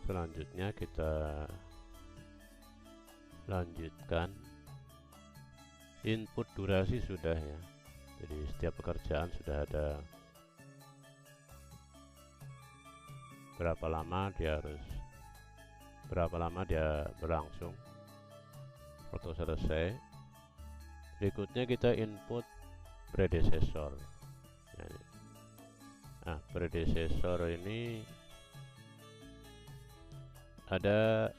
Selanjutnya kita lanjutkan. Input durasi sudah ya, jadi setiap pekerjaan sudah ada berapa lama dia berlangsung foto selesai. Berikutnya kita input predecessor. Nah, predecessor ini ada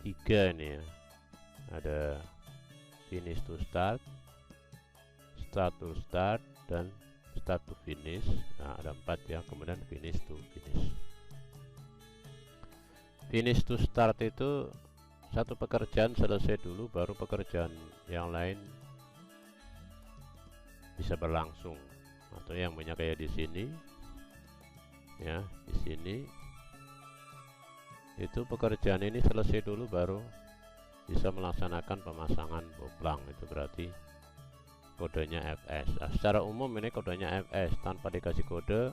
3 ini ya, ada finish to start, start to start, dan start to finish. Nah, ada 4 ya, kemudian finish to finish. Finish to start itu satu pekerjaan selesai dulu baru pekerjaan yang lain bisa berlangsung, atau yang punya kayak di sini ya, di sini itu pekerjaan ini selesai dulu baru bisa melaksanakan pemasangan boplang. Itu berarti kodenya FS. Nah, secara umum ini kodenya FS, tanpa dikasih kode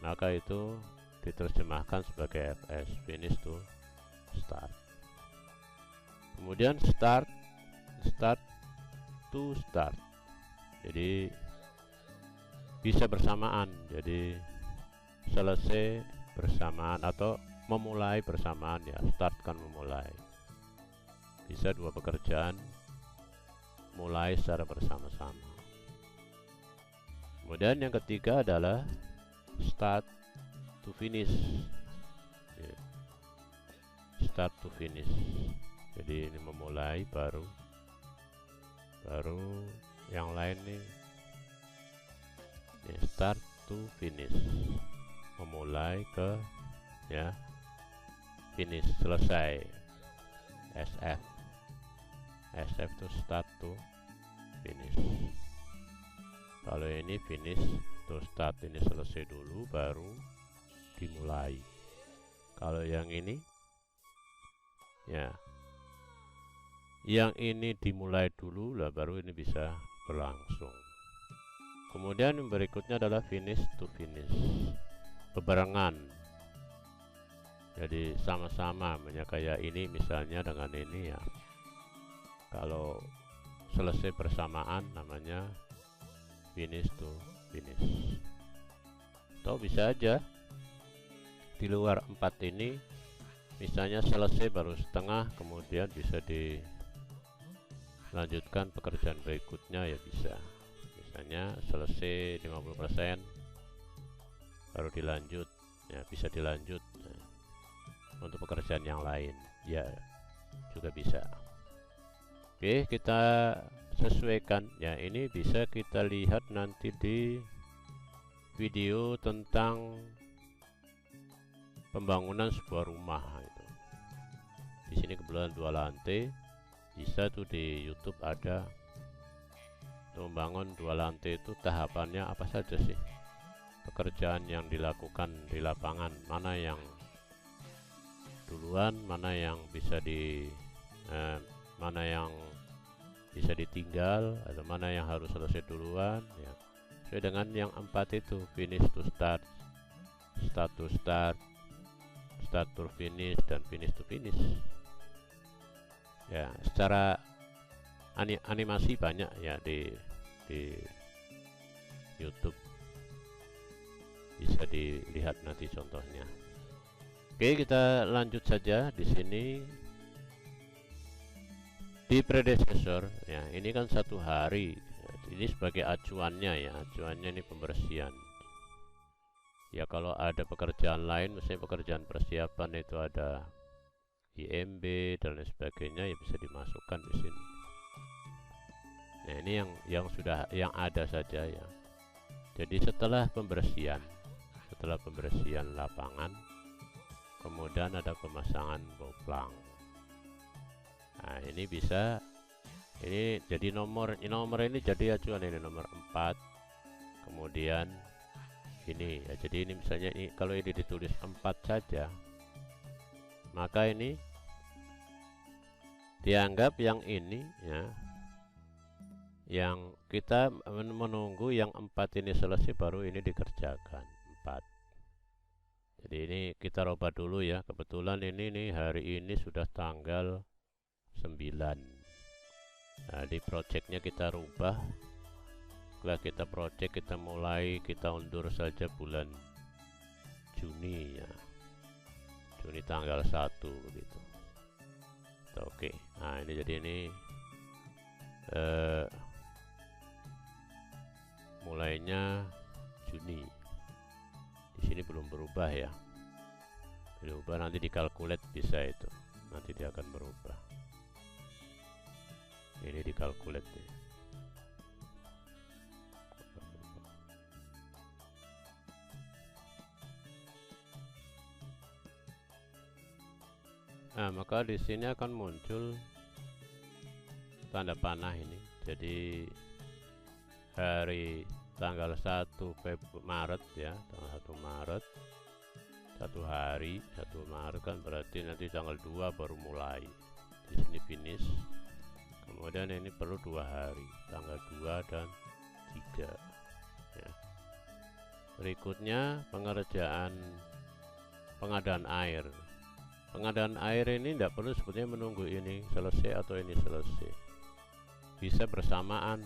maka itu diterjemahkan sebagai FS, finish to start. Kemudian start to start, jadi bisa bersamaan, jadi selesai bersamaan atau memulai bersamaan ya, start kan memulai. Bisa 2 pekerjaan mulai secara bersama-sama. Kemudian yang ketiga adalah start to finish. Start to finish, jadi ini memulai baru yang lain nih, start to finish, memulai ke ya, finish selesai, SF to start to finish. Kalau ini finish to start, ini selesai dulu baru dimulai. Kalau yang ini ya, yang ini dimulai dulu lah baru ini bisa berlangsung. Kemudian yang berikutnya adalah finish to finish, bebarengan, jadi sama-sama, kayak ini misalnya dengan ini ya, kalau selesai bersamaan namanya finish to finish. Atau bisa aja di luar 4 ini, misalnya selesai baru setengah, kemudian bisa dilanjutkan pekerjaan berikutnya ya, bisa. Misalnya selesai 50% baru dilanjut ya, bisa dilanjut untuk pekerjaan yang lain ya, juga bisa. Oke, kita sesuaikan ya. Ini bisa kita lihat nanti di video tentang pembangunan sebuah rumah itu. Di sini kebetulan 2 lantai, bisa tuh di YouTube ada. Untuk membangun 2 lantai itu tahapannya apa saja sih, pekerjaan yang dilakukan di lapangan, mana yang duluan, mana yang bisa ditinggal, atau mana yang harus selesai duluan ya. Sesuai dengan yang 4 itu, finish to start, start to start, start to finish, dan finish to finish ya. Secara animasi banyak ya di YouTube, bisa dilihat nanti contohnya. Oke, kita lanjut saja di sini. Di predecessor ya, ini kan 1 hari ya, ini sebagai acuannya ya, acuannya ini pembersihan ya. Kalau ada pekerjaan lain, misalnya pekerjaan persiapan itu ada IMB dan lain sebagainya ya, bisa dimasukkan di sini. Nah, ini yang ada saja ya. Jadi setelah pembersihan lapangan, kemudian ada pemasangan boplang. Nah, ini bisa, ini jadi nomor ini jadi acuan, ini nomor 4. Kemudian ini ya, jadi ini misalnya ini kalau ini ditulis 4 saja, maka ini dianggap yang ini ya, yang kita menunggu yang 4 ini selesai baru ini dikerjakan 4. Jadi ini kita rubah dulu ya. Kebetulan ini nih hari ini sudah tanggal 9. Nah, di projectnya kita rubah. Setelah kita project, kita mulai, kita undur saja bulan Juni ya. Juni tanggal 1 begitu. Oke. Nah, ini jadi ini mulainya Juni. Di sini belum berubah ya. Berubah nanti dikalkulate bisa itu. Nanti dia akan berubah. Ini dikalkulate nih. Nah, maka di sini akan muncul tanda panah ini. Jadi hari tanggal 1 Maret ya, tanggal 1 Maret, 1 hari 1 Maret kan berarti nanti tanggal 2 baru mulai. Di sini finish. Kemudian ini perlu 2 hari, tanggal 2 dan 3 ya. Berikutnya pengerjaan pengadaan air. Pengadaan air ini tidak perlu sebetulnya menunggu ini selesai atau ini selesai, bisa bersamaan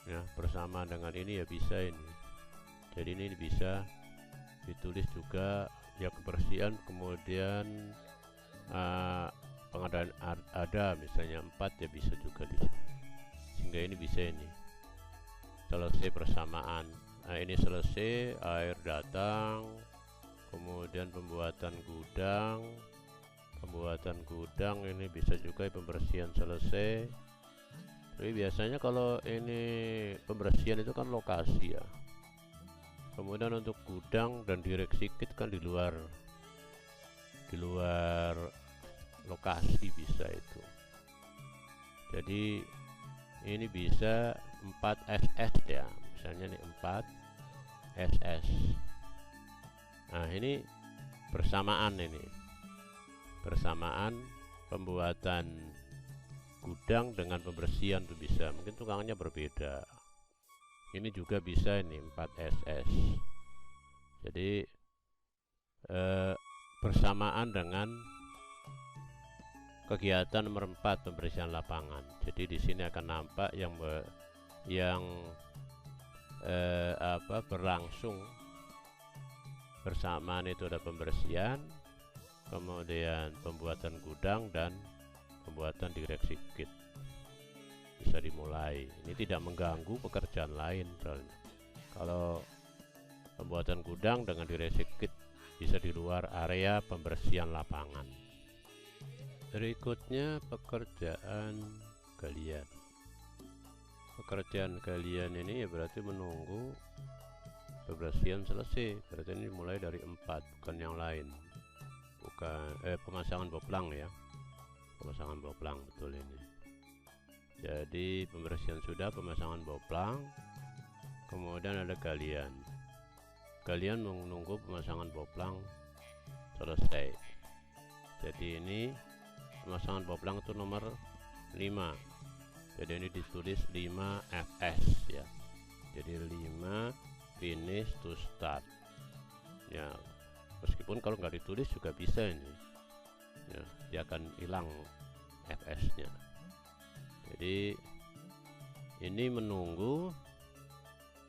ya, bersamaan dengan ini ya bisa ini. Jadi ini bisa ditulis juga ya, kebersihan, kemudian pengadaan ada misalnya 4 ya bisa juga di sini, sehingga ini bisa ini selesai bersamaan. Nah, ini selesai, air datang, kemudian pembuatan gudang ini bisa juga pembersihan selesai. Tapi biasanya kalau ini pembersihan itu kan lokasi ya. Kemudian untuk gudang dan direksi kit kan di luar lokasi bisa itu. Jadi ini bisa 4 SS ya, misalnya nih 4 SS. Nah, ini bersamaan, ini bersamaan pembuatan gudang dengan pembersihan tuh bisa, mungkin tukangnya berbeda. Ini juga bisa ini 4 SS. Jadi bersamaan dengan kegiatan nomor 4 pembersihan lapangan. Jadi di sini akan nampak yang berlangsung bersamaan itu ada pembersihan, kemudian pembuatan gudang dan pembuatan direksi kit bisa dimulai. Ini tidak mengganggu pekerjaan lain soalnya. Kalau pembuatan gudang dengan direksi kit bisa di luar area pembersihan lapangan. Berikutnya pekerjaan galian. Pekerjaan galian ini ya berarti menunggu pembersihan selesai, berarti ini mulai dari 4, bukan yang lain, bukan pemasangan boplang ya, pemasangan boplang betul ini. Jadi pembersihan sudah, pemasangan boplang, kemudian ada galian menunggu pemasangan boplang selesai. Jadi ini pemasangan boplang itu nomor 5, jadi ini ditulis 5 FS ya, jadi 5 finish to start ya. Meskipun kalau nggak ditulis juga bisa ini ya, dia akan hilang FS nya. Jadi ini menunggu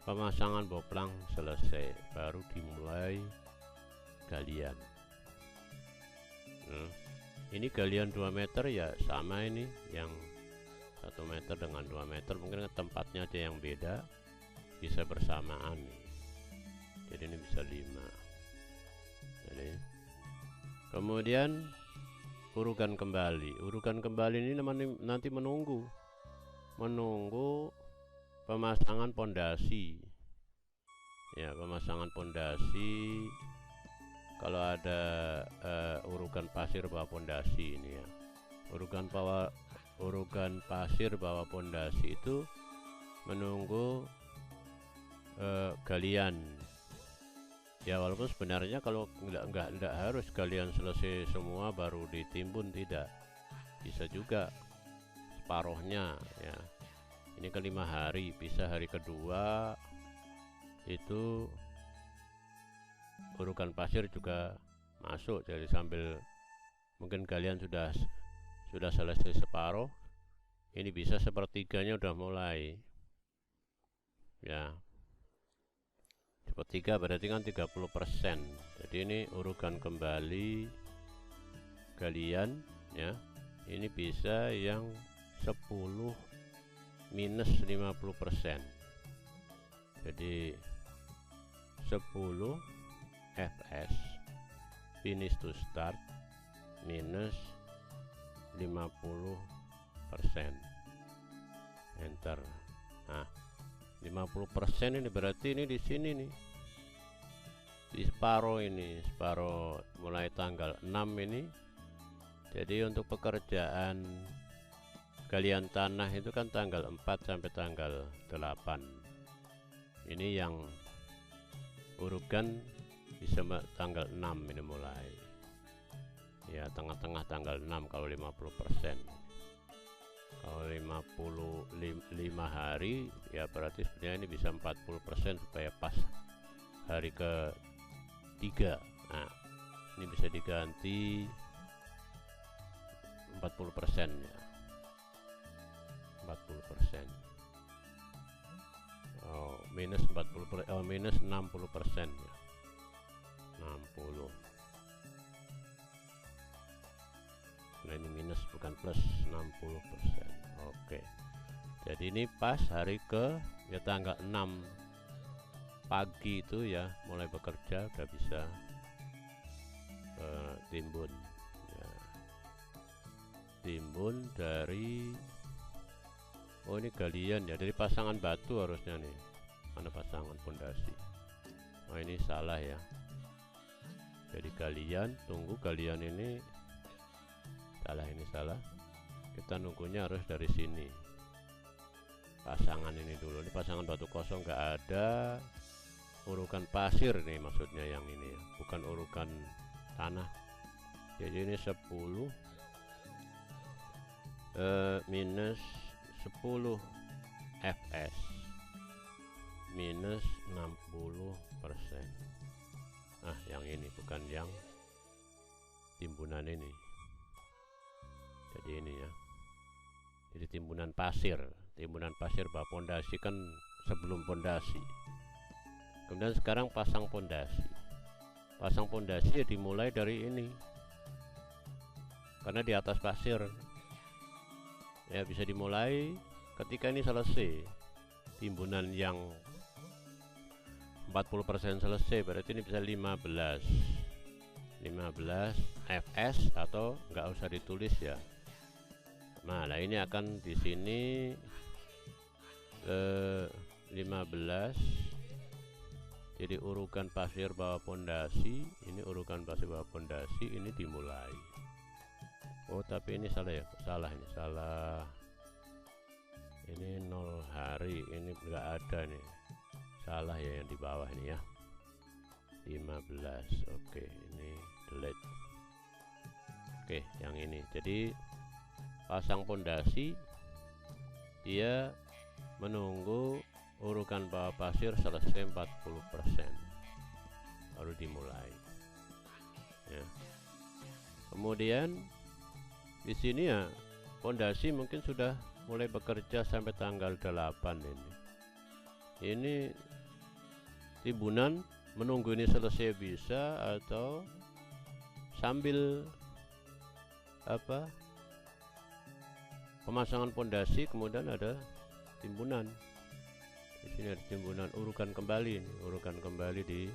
pemasangan boplang selesai baru dimulai galian. Ini galian 2 meter ya, sama ini yang 1 meter dengan 2 meter, mungkin tempatnya aja yang beda, bisa bersamaan. Jadi ini bisa 5. Jadi kemudian urukan kembali ini nanti menunggu pemasangan pondasi ya, pemasangan pondasi. Kalau ada urukan pasir bawah pondasi ini ya, urukan pasir bawah pondasi itu menunggu galian ya, walaupun sebenarnya kalau enggak harus galian selesai semua baru ditimbun, tidak, bisa juga separuhnya ya. Ini ke 5 hari, bisa hari kedua itu urukan pasir juga masuk. Jadi sambil mungkin kalian sudah selesai separuh, ini bisa sepertiganya udah mulai ya. Sepertiga berarti kan 30%. Jadi ini urukan kembali galian ya. Ini bisa yang 10 minus 50%. Jadi 10 fs finish to start minus 50%, enter. Nah 50% ini berarti ini di sini nih, di separuh ini, separuh mulai tanggal 6 ini. Jadi untuk pekerjaan galian tanah itu kan tanggal 4 sampai tanggal 8. Ini yang urukan bisa tanggal 6 ini mulai ya, tengah-tengah tanggal 6 kalau 50%. Kalau 55 hari ya berarti sebenarnya ini bisa 40% supaya pas hari ke-3. Nah ini bisa diganti 40% ya, 40%. Minus 40%, minus 60% ya, 60. Nah ini minus bukan plus, 60%. Oke, jadi ini pas hari ya tanggal 6 pagi itu ya mulai bekerja, udah bisa timbun ya. Timbun dari ini galian ya, dari pasangan batu harusnya nih. Mana pasangan pondasi? Oh ini salah ya. Jadi galian, tunggu galian ini salah, ini salah. Kita nunggunya harus dari sini. Pasangan ini dulu. Ini pasangan batu kosong, nggak ada urukan pasir nih maksudnya yang ini ya, bukan urukan tanah. Jadi ini 10 minus 10 fs minus 60%. Nah yang ini bukan yang timbunan ini. Jadi ini ya, jadi timbunan pasir bawah pondasi kan sebelum pondasi. Kemudian sekarang pasang pondasi ya dimulai dari ini karena di atas pasir ya, bisa dimulai ketika ini selesai timbunan yang 40% selesai, berarti ini bisa 15 fs atau nggak usah ditulis ya. Nah ini akan di sini 15. Jadi urukan pasir bawah pondasi, ini urukan pasir bawah pondasi, ini dimulai. Oh tapi ini salah ya, ini salah. Ini 0 hari, ini enggak ada nih, salah ya yang di bawah ini ya, 15. Oke, ini delete. Oke, yang ini. Jadi pasang pondasi, dia menunggu urukan bawah pasir selesai 40%, baru dimulai ya. Kemudian di sini ya pondasi mungkin sudah mulai bekerja sampai tanggal 8 ini. Ini timbunan menunggu ini selesai bisa, atau sambil pemasangan pondasi kemudian ada timbunan. Di sini ada timbunan, urukan kembali ini, urukan kembali di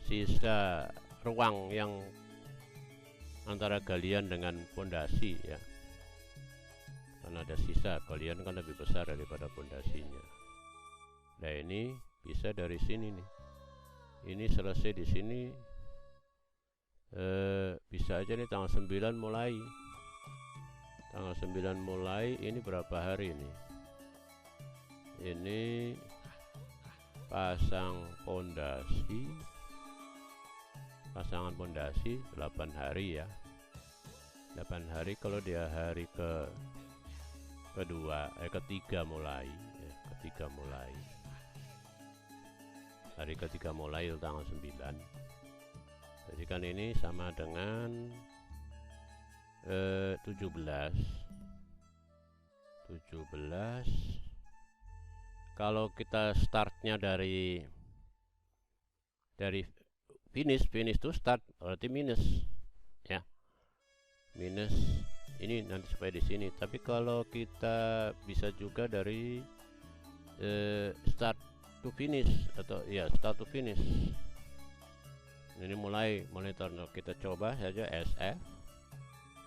sisa ruang yang antara galian dengan pondasi ya, karena ada sisa, galian kan lebih besar daripada pondasinya. Nah ini bisa dari sini nih, ini selesai di sini, bisa aja nih tanggal 9 mulai, tanggal 9 mulai. Ini berapa hari ini? Ini pasang pondasi, pasangan pondasi 8 hari ya, 8 hari. Kalau dia hari ketiga mulai ya, ketiga mulai hari ketiga mulai tanggal 9. Jadi kan ini sama dengan 17. Kalau kita startnya dari finish to start berarti minus ya, minus ini nanti supaya di sini. Tapi kalau kita bisa juga dari start to finish atau ya start to finish. Ini mulai monitor, kita coba saja SF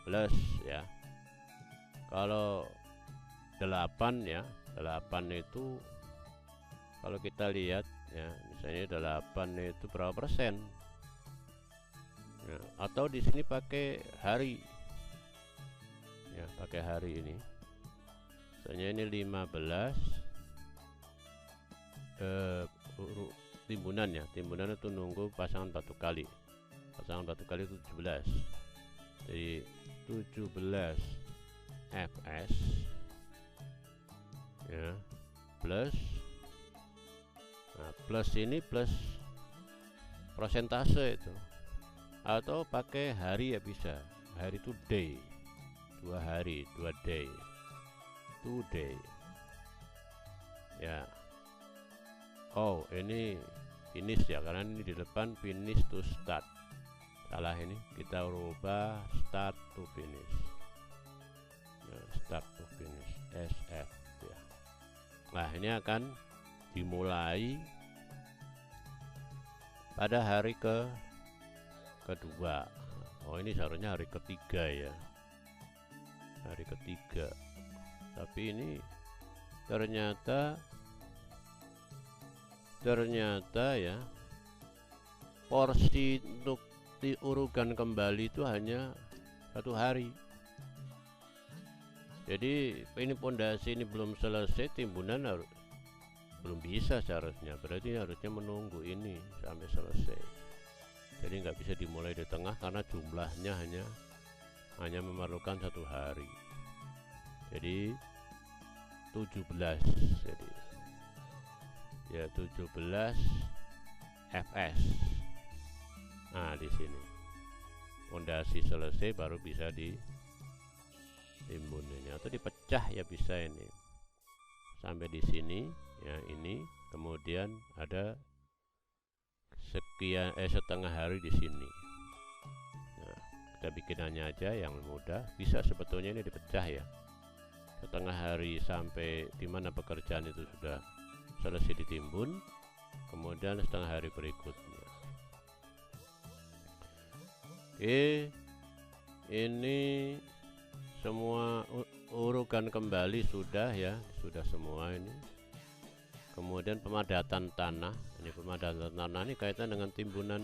plus ya. Kalau 8 ya, 8 itu kalau kita lihat ya, misalnya 8 itu berapa persen ya, atau di sini pakai hari ya, pakai hari ini misalnya ini 15 timbunan ya, timbunan itu nunggu pasangan batu kali itu 17, jadi 17 fs ya plus, nah plus ini plus persentase itu, atau pakai hari ya bisa, hari itu day, 2 hari, 2 day, 2 day ya. Oh ini finish ya, karena ini di depan finish to start, salah ini, kita rubah start to finish ya, start to finish SF ya. Nah ini akan dimulai pada hari kedua. Oh ini seharusnya hari ketiga ya, hari ketiga, tapi ini ternyata ya porsi untuk diurukan kembali itu hanya 1 hari. Jadi ini pondasi ini belum selesai, timbunan belum bisa seharusnya, berarti harusnya menunggu ini sampai selesai. Jadi nggak bisa dimulai di tengah karena jumlahnya hanya memerlukan 1 hari. Jadi 17, jadi ya 17 fs. Nah di sini pondasi selesai baru bisa ditimbun ini, atau dipecah ya bisa ini sampai di sini ya, ini kemudian ada sekian setengah hari di sini. Nah kita bikinannya aja yang mudah, bisa sebetulnya ini dipecah ya, setengah hari sampai dimana pekerjaan itu sudah selesai ditimbun, kemudian setengah hari berikutnya. Oke, ini semua urukan kembali sudah ya, sudah semua ini. Kemudian pemadatan tanah, ini pemadatan tanah ini kaitan dengan timbunan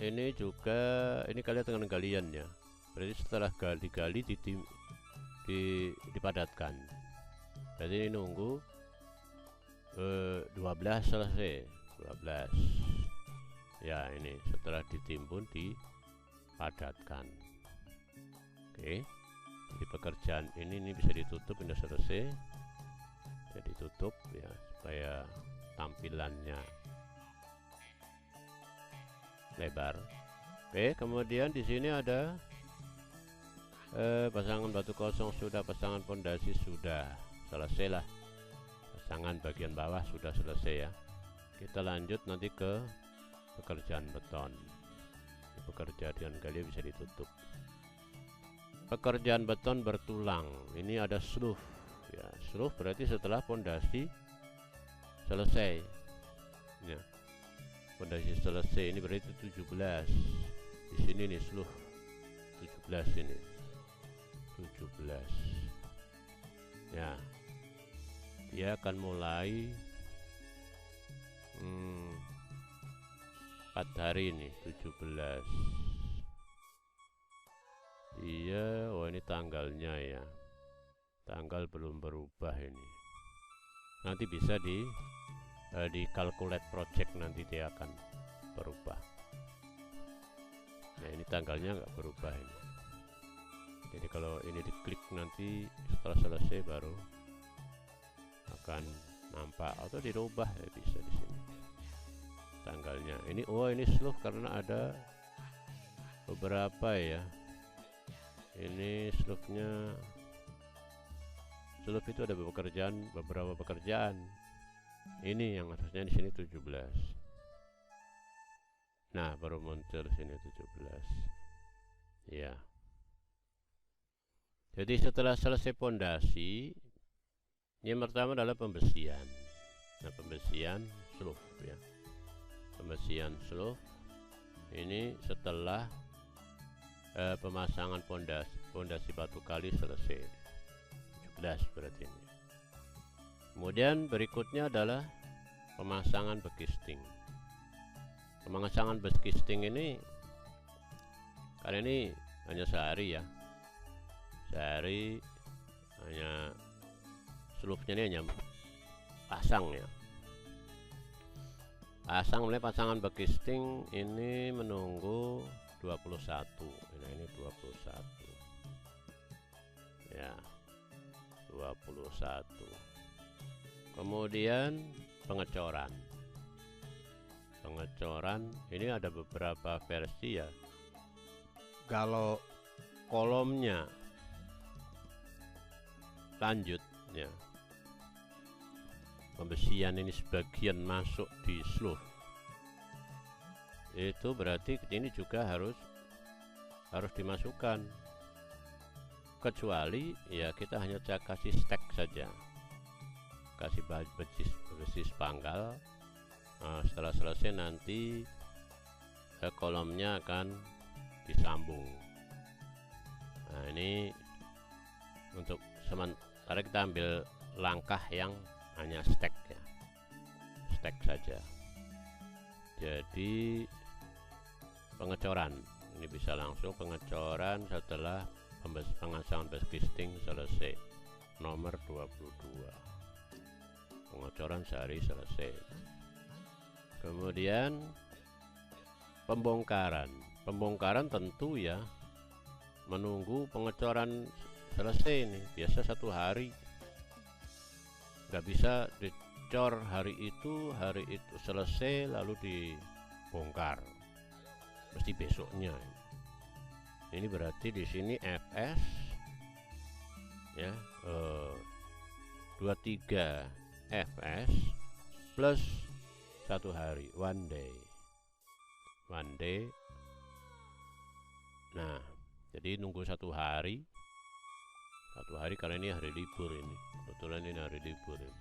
ini juga, ini kaitan dengan galian ya, berarti setelah digali dipadatkan. Berarti ini nunggu 12 selesai, 12 ya, ini setelah ditimbun dipadatkan. Oke, jadi pekerjaan ini bisa ditutup, ini selesai ya, ditutup ya supaya tampilannya lebar. Oke, kemudian di sini ada pasangan batu kosong sudah, pasangan pondasi sudah selesai lah, pasangan bagian bawah sudah selesai ya. Kita lanjut nanti ke pekerjaan beton. Pekerjaan galian bisa ditutup. Pekerjaan beton bertulang, ini ada sluh ya, sluh berarti setelah pondasi selesai ya, pondasi selesai ini berarti 17 di sini nih, sluh 17 ini 17 ya, dia akan mulai 4 hari ini 17. Iya, oh ini tanggalnya ya, tanggal belum berubah ini, nanti bisa di calculate project, nanti dia akan berubah. Nah ini tanggalnya nggak berubah ini, jadi kalau ini diklik nanti setelah selesai baru akan nampak, atau dirubah ya bisa di sini tanggalnya. Ini ini slough karena ada beberapa ya. Ini slough-nya, slough itu ada beberapa pekerjaan. Ini yang harusnya di sini 17. Nah, baru muncul sini 17. Ya. Jadi setelah selesai pondasi, yang pertama adalah pembesian. Nah, pembesian slough ya. Pembesian slough ini setelah pemasangan pondasi batu kali selesai. 17 berarti ini. Kemudian berikutnya adalah pemasangan bekisting. Pemasangan bekisting ini karena ini hanya sehari ya. Sehari hanya slough-nya ini hanya pasang ya. Pasang, mulai pasangan bekisting ini menunggu 21. Nah, ini 21. Ya. 21. Kemudian pengecoran. Pengecoran ini ada beberapa versi ya. Kalau kolomnya lanjut ya, pembesian ini sebagian masuk di slough, itu berarti ini juga harus dimasukkan, kecuali ya kita hanya kasih stack saja, kasih besis panggal. Nah, setelah selesai nanti kolomnya akan disambung. Nah, ini untuk sementara kita ambil langkah yang hanya stack ya, stack saja. Jadi pengecoran ini bisa langsung pengecoran setelah pemasangan bekisting selesai, nomor 22. Pengecoran sehari selesai. Kemudian pembongkaran. Pembongkaran tentu ya menunggu pengecoran selesai ini, biasa 1 hari. Nggak bisa dicor hari itu selesai lalu dibongkar, mesti besoknya. Ini berarti di sini FS ya, 23 FS plus 1 hari, one day. Nah, jadi nunggu 1 hari. 1 hari karena ini hari libur ini. Kebetulan ini hari libur ini.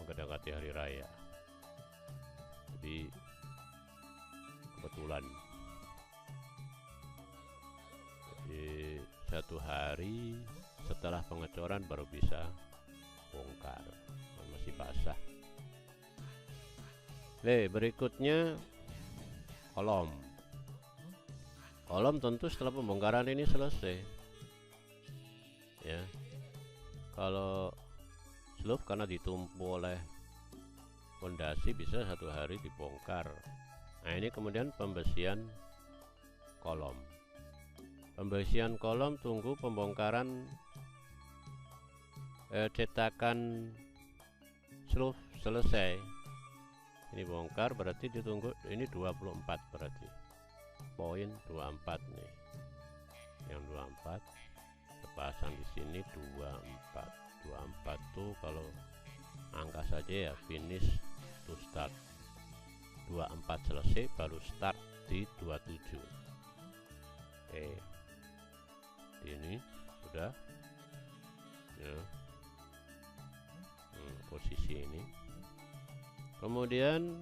Mendekati hari raya. Jadi kebetulan. Jadi 1 hari setelah pengecoran baru bisa bongkar. Masih basah. Berikutnya kolom. Kolom tentu setelah pembongkaran ini selesai. Ya, kalau slough karena ditumpu oleh pondasi bisa 1 hari dibongkar. Nah, ini kemudian pembesian kolom. Pembesian kolom tunggu pembongkaran cetakan slough selesai. Ini bongkar berarti ditunggu, ini 24 berarti. Poin 24 nih. Yang 24 terpasang di sini 24. 24 tuh kalau angka saja ya, finish to start. 24 selesai baru start di 27. Oke. Ini sudah ya. Posisi ini. Kemudian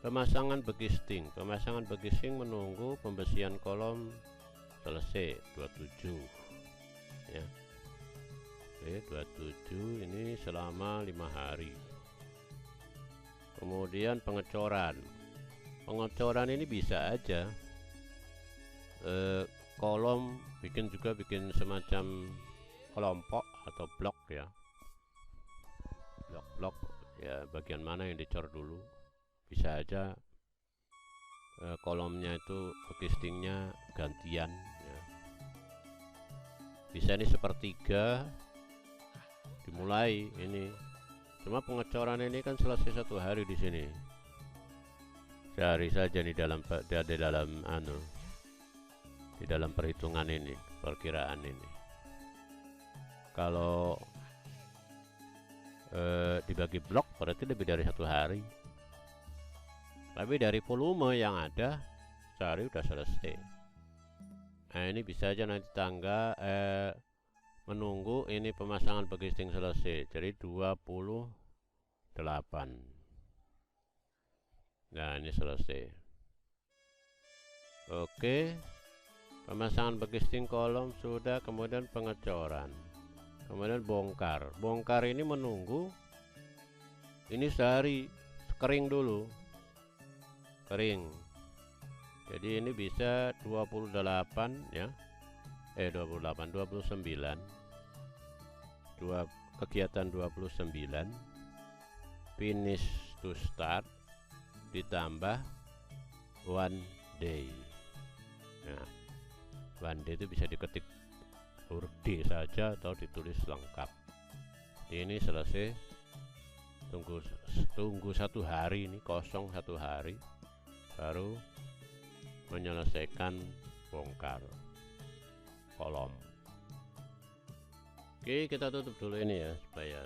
pemasangan bekisting. Pemasangan bekisting menunggu pembesian kolom selesai 27 ya. Oke, 27 ini selama 5 hari. Kemudian pengecoran. Pengecoran ini bisa aja kolom bikin semacam kelompok atau blok ya. Blok ya, bagian mana yang dicor dulu. Bisa aja kolomnya itu bekistingnya gantian ya. Bisa ini sepertiga dimulai ini. Cuma pengecoran ini kan selesai 1 hari di sini. Sehari saja di dalam di dalam perhitungan ini, perkiraan ini. Kalau dibagi blok berarti lebih dari 1 hari. Tapi dari volume yang ada sehari udah selesai. Nah ini bisa aja nanti tangga menunggu ini pemasangan begisting selesai. Jadi 28. Nah ini selesai. Oke, pemasangan begisting kolom sudah, kemudian pengecoran, kemudian bongkar ini menunggu ini sehari kering dulu, kering. Jadi ini bisa 28 ya, 29 kegiatan 29 finish to start ditambah 1 day. Nah, 1 day itu bisa diketik huruf D saja atau ditulis lengkap. Ini selesai, tunggu 1 hari, ini kosong 1 hari baru menyelesaikan bongkar kolom. Oke, kita tutup dulu ini ya supaya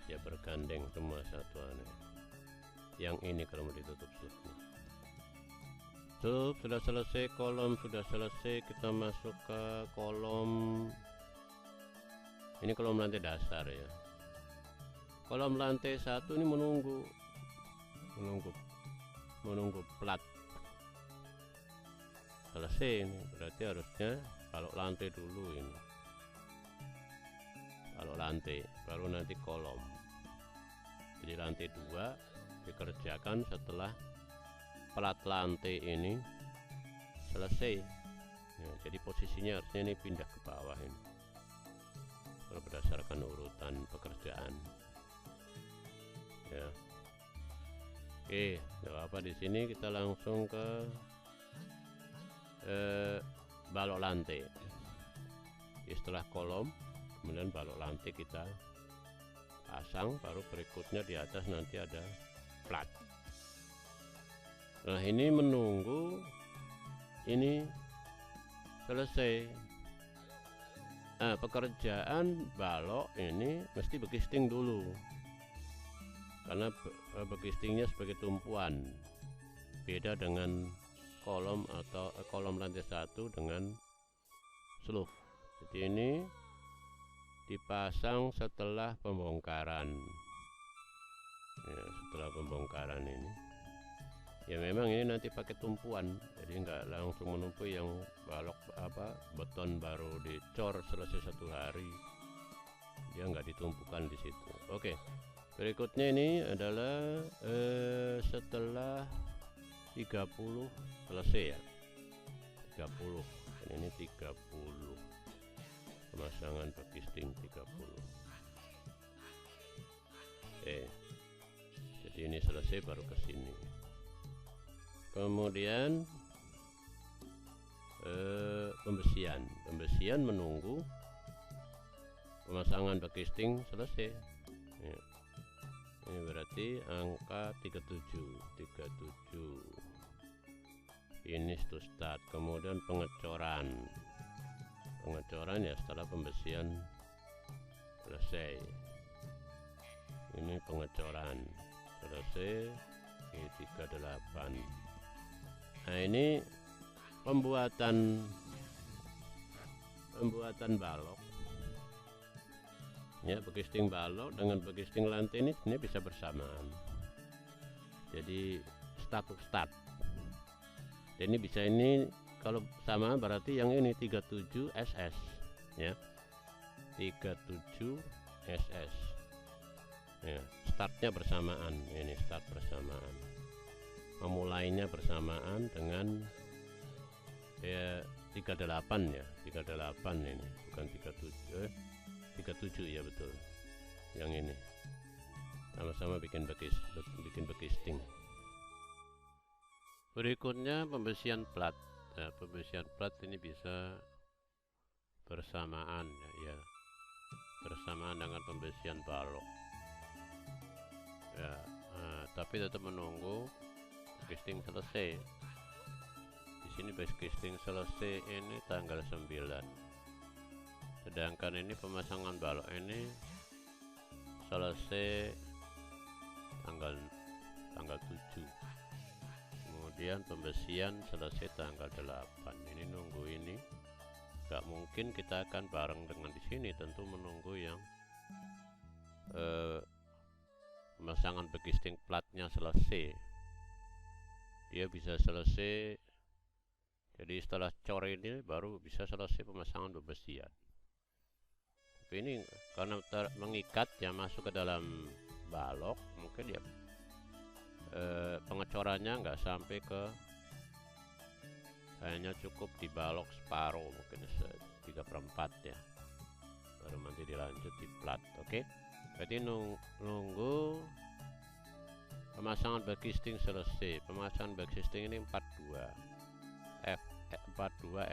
ya bergandeng semua satuannya. Yang ini kalau mau ditutup selesai. Sudah selesai, kolom sudah selesai. Kita masuk ke kolom ini, kolom lantai dasar ya. Kolom lantai 1 ini menunggu plat selesai. Ini berarti harusnya balok lantai dulu, ini balok lantai baru nanti kolom. Jadi lantai 2 dikerjakan setelah plat lantai ini selesai ya. Jadi posisinya harusnya ini pindah ke bawah ini kalau berdasarkan urutan pekerjaan ya. Oke, nggak apa di sini kita langsung ke balok lantai. Jadi setelah kolom kemudian balok lantai kita pasang, baru berikutnya di atas nanti ada plat. Nah ini menunggu ini selesai. Nah, pekerjaan balok ini mesti begisting dulu, karena begistingnya sebagai tumpuan, beda dengan kolom atau kolom lantai 1 dengan slope. Jadi ini dipasang setelah pembongkaran ya, setelah pembongkaran ini ya. Memang ini nanti pakai tumpuan, jadi nggak langsung menumpuk yang balok beton baru dicor selesai 1 hari, dia nggak ditumpukan di situ. Oke, berikutnya ini adalah setelah 30 selesai ya, 30 dan ini 30 pemasangan begisting 30. Jadi ini selesai baru ke sini. Kemudian pembesian menunggu pemasangan begisting selesai ya. Ini berarti angka 37 finish to start. Kemudian pengecoran ya setelah pembesian selesai. Ini pengecoran selesai, ini 38. Nah ini pembuatan balok ya, begisting balok dengan begisting lantai ini sebenarnya bisa bersamaan. Jadi start to start. Dan ini bisa, ini kalau sama berarti yang ini 37 SS ya, 37 SS ya, startnya bersamaan. Ini start bersamaan, memulainya bersamaan dengan ya 38 ya, 38 ini bukan 37 ya, betul. Yang ini sama-sama bikin begisting. Berikutnya pembesian plat. Nah, pembesian plat ini bisa bersamaan ya. bersamaan dengan pembesian balok ya. Tapi tetap menunggu casting selesai. Di sini base casting selesai ini tanggal 9, sedangkan ini pemasangan balok ini selesai tanggal 7, kemudian pembesian selesai tanggal 8. Ini nunggu ini, gak mungkin kita akan bareng dengan di sini, tentu menunggu yang pemasangan backcasting platnya selesai. Dia bisa selesai, jadi setelah cor ini baru bisa selesai pemasangan pembesian. Tapi ini karena mengikat ya, masuk ke dalam balok, mungkin ya pengecorannya nggak sampai ke, hanya cukup di balok separuh, mungkin 3/4 ya, baru nanti dilanjut di plat. Oke, berarti nunggu pemasangan backcasting selesai. Pemasangan backcasting ini 42 fs ya, 42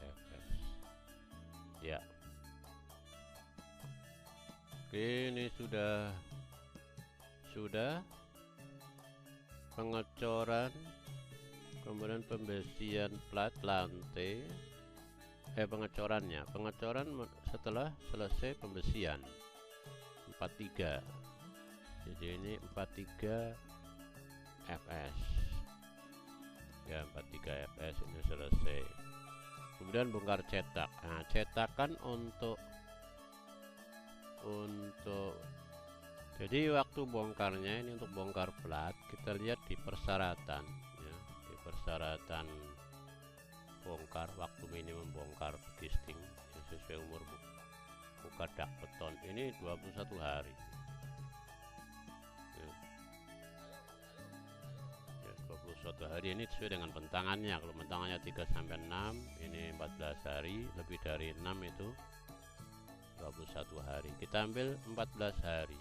fs ya. Oke, ini sudah pengecoran, kemudian pembesian plat lantai, pengecoran setelah selesai pembesian 43. Jadi ini 43 fs ya, 43 fs ini selesai. Kemudian bongkar cetak. Nah, cetakan untuk jadi waktu bongkarnya ini, untuk bongkar plat kita lihat di persyaratan ya, di persyaratan bongkar, waktu minimum bongkar casting yang sesuai umur buka dak beton ini 21 hari ya. 21 hari ini sesuai dengan bentangannya. Kalau bentangannya 3-6, ini 14 hari, lebih dari 6 itu 21 hari. Kita ambil 14 hari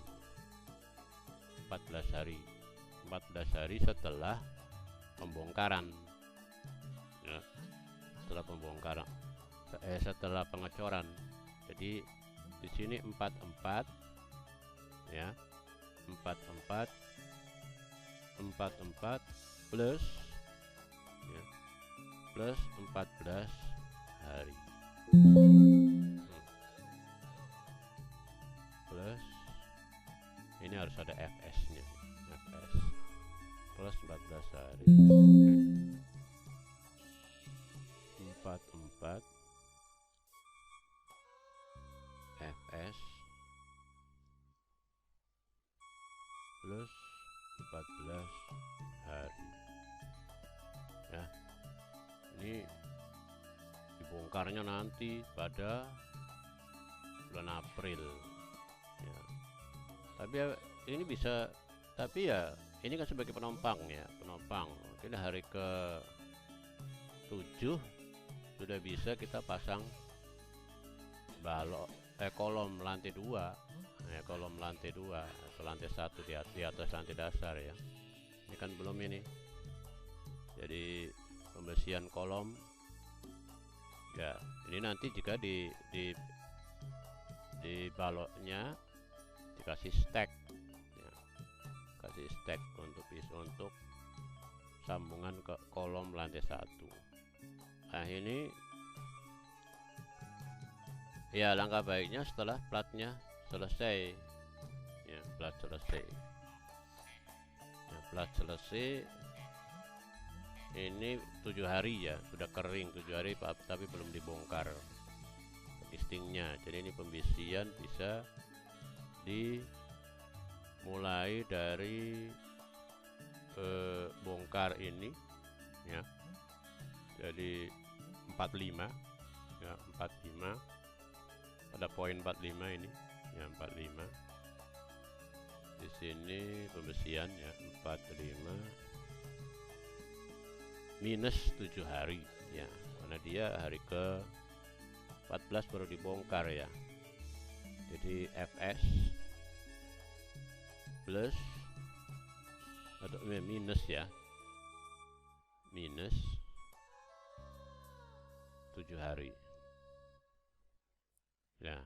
14 hari setelah pembongkaran ya, setelah pengecoran. Jadi di sini 44 ya, 44 plus ya, plus 14 hari plus ini harus ada fs nya, fs plus 14 hari 44 fs plus 14 hari ya. Ini dibongkarnya nanti pada bulan April ya. Tapi ya, ini bisa, tapi ya ini kan sebagai penumpang ya, penumpang. Mungkin hari ke 7 sudah bisa kita pasang balok kolom lantai 2 ya, kolom lantai 2 atau lantai 1 di atas lantai dasar ya. Ini kan belum ini, jadi pembesian kolom ya. Ini nanti jika di baloknya dikasih stack ya, kasih stack untuk sambungan ke kolom lantai 1. Nah ini ya, langkah baiknya setelah platnya selesai ya, plat selesai ya, plat selesai ini 7 hari ya, sudah kering 7 hari tapi belum dibongkar castingnya. Jadi ini pembesian bisa dimulai dari bongkar ini ya, jadi 45 ya, 45 pada poin 45 ini ya, 45 di sini pembesian ya, 45 minus 7 hari ya, karena dia hari ke 14 baru dibongkar ya. Jadi fs plus atau minus ya, minus 7 hari. Ya,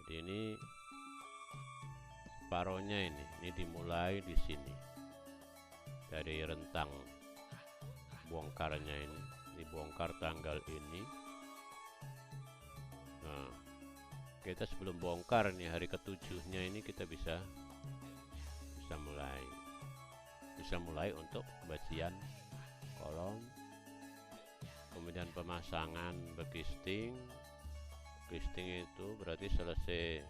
jadi ini separohnya ini dimulai di sini dari rentang bongkarnya ini dibongkar tanggal ini. Nah, kita sebelum bongkar nih hari ketujuhnya ini kita bisa mulai untuk pembagian kolom, kemudian pemasangan bekisting. Bekisting itu berarti selesai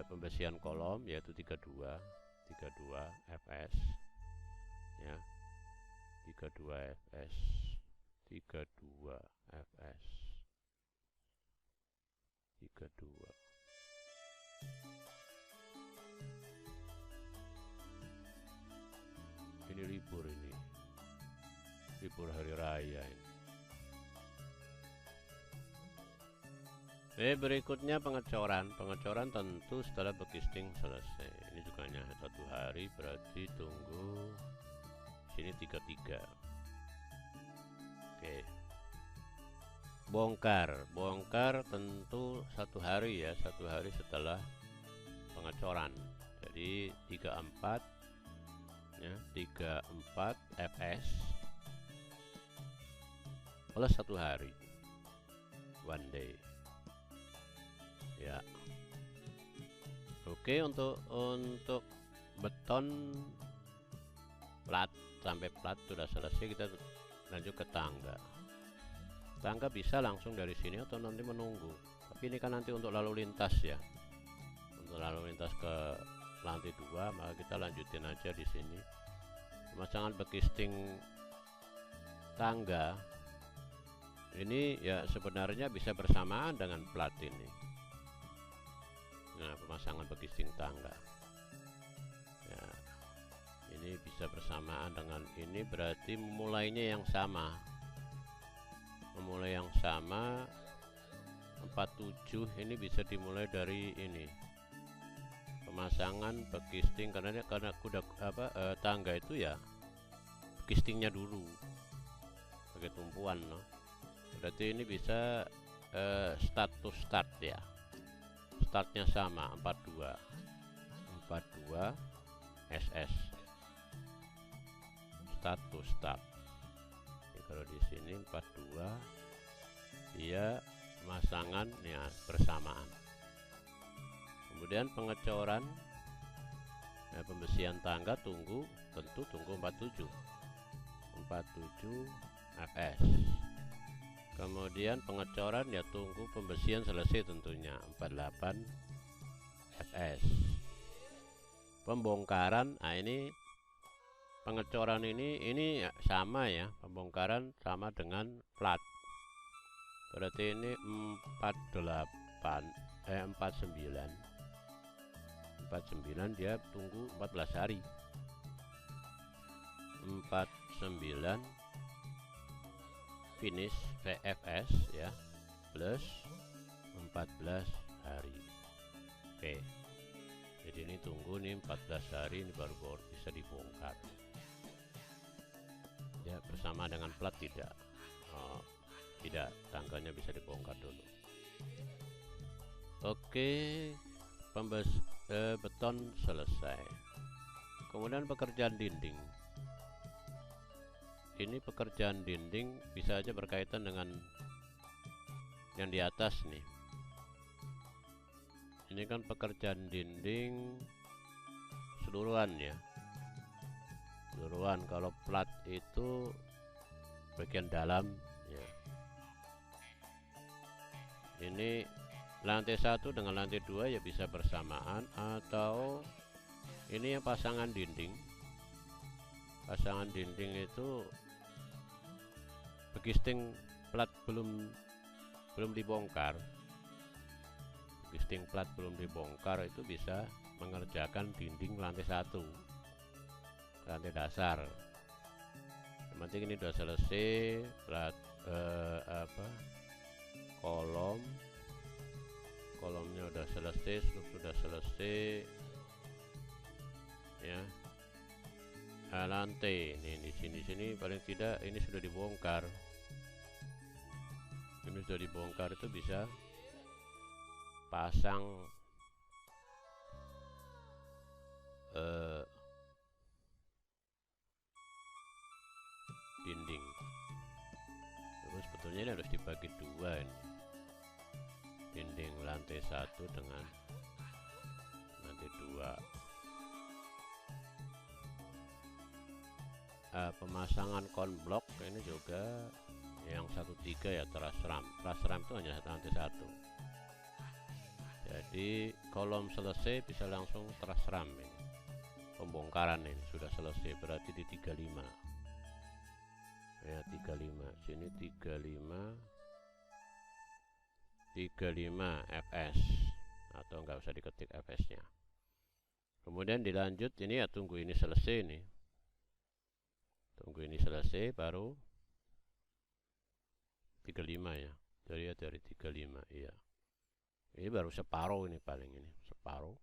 pembersihan kolom, yaitu 32 fs ya, 32 fs 32 fs 32. Ini libur hari raya ini. Berikutnya pengecoran tentu setelah bekisting selesai. Ini juga hanya 1 hari, berarti tunggu sini 33. Oke. Bongkar tentu 1 hari ya, 1 hari setelah pengecoran. Jadi 34 ya, 34 fs plus 1 hari, 1 day ya. Oke, untuk beton plat sampai plat sudah selesai, kita lanjut ke tangga. Tangga bisa langsung dari sini atau nanti menunggu, tapi ini kan nanti untuk lalu lintas ya, untuk lalu lintas ke lantai 2, maka kita lanjutin aja di sini. Pemasangan bekisting tangga ini ya sebenarnya bisa bersamaan dengan plat ini. Nah, pemasangan bekisting tangga ya, ini bisa bersamaan dengan ini, berarti memulainya yang sama. 47 ini bisa dimulai dari ini, pemasangan bekisting, karena kuda tangga itu ya bekistingnya dulu pakai tumpuan no. Berarti ini bisa start ya, startnya sama 42 ss start. Jadi kalau di sini 42 dia pemasangan ya bersamaan. Kemudian pengecoran ya, pembersihan tangga tentu tunggu 47 fs. Kemudian pengecoran ya tunggu pembersihan selesai tentunya 48 fs. Pembongkaran, nah ini pengecoran ini ya, sama ya, pembongkaran sama dengan plat. Berarti ini 49 dia tunggu 14 hari. 49 finish VFS ya, plus 14 hari. Oke, jadi ini tunggu nih 14 hari, ini baru bisa dibongkar ya, bersama dengan plat tidak. Tidak, tangganya bisa dibongkar dulu. Oke, beton selesai. Kemudian pekerjaan dinding. Ini pekerjaan dinding bisa aja berkaitan dengan yang di atas nih. Ini kan pekerjaan dinding seluruhan ya, seluruhan. Kalau plat itu bagian dalam ya. Ini lantai 1 dengan lantai 2 ya bisa bersamaan, atau ini yang pasangan dinding. Pasangan dinding itu bekisting plat belum dibongkar. Bekisting plat belum dibongkar itu bisa mengerjakan dinding lantai 1, lantai dasar. Yang penting ini sudah selesai, plat kolomnya udah selesai, sudah selesai ya. Nah, lantai ini di sini paling tidak ini sudah dibongkar ini sudah dibongkar itu bisa pasang dinding. Terus sebetulnya ini harus dibagi dua ini, dinding lantai 1 dengan lantai 2. Pemasangan konblok ini juga yang 1/3 ya, truss ram itu hanya lantai 1. Jadi kolom selesai bisa langsung truss ram ini. Pembongkaran ini sudah selesai, berarti di 35 ya, 35 sini 35 fs, atau nggak usah diketik fs nya. Kemudian dilanjut ini ya, tunggu ini selesai nih, tunggu ini selesai baru 35 ya, dari 35 iya, ini baru separuh, ini paling ini separuh.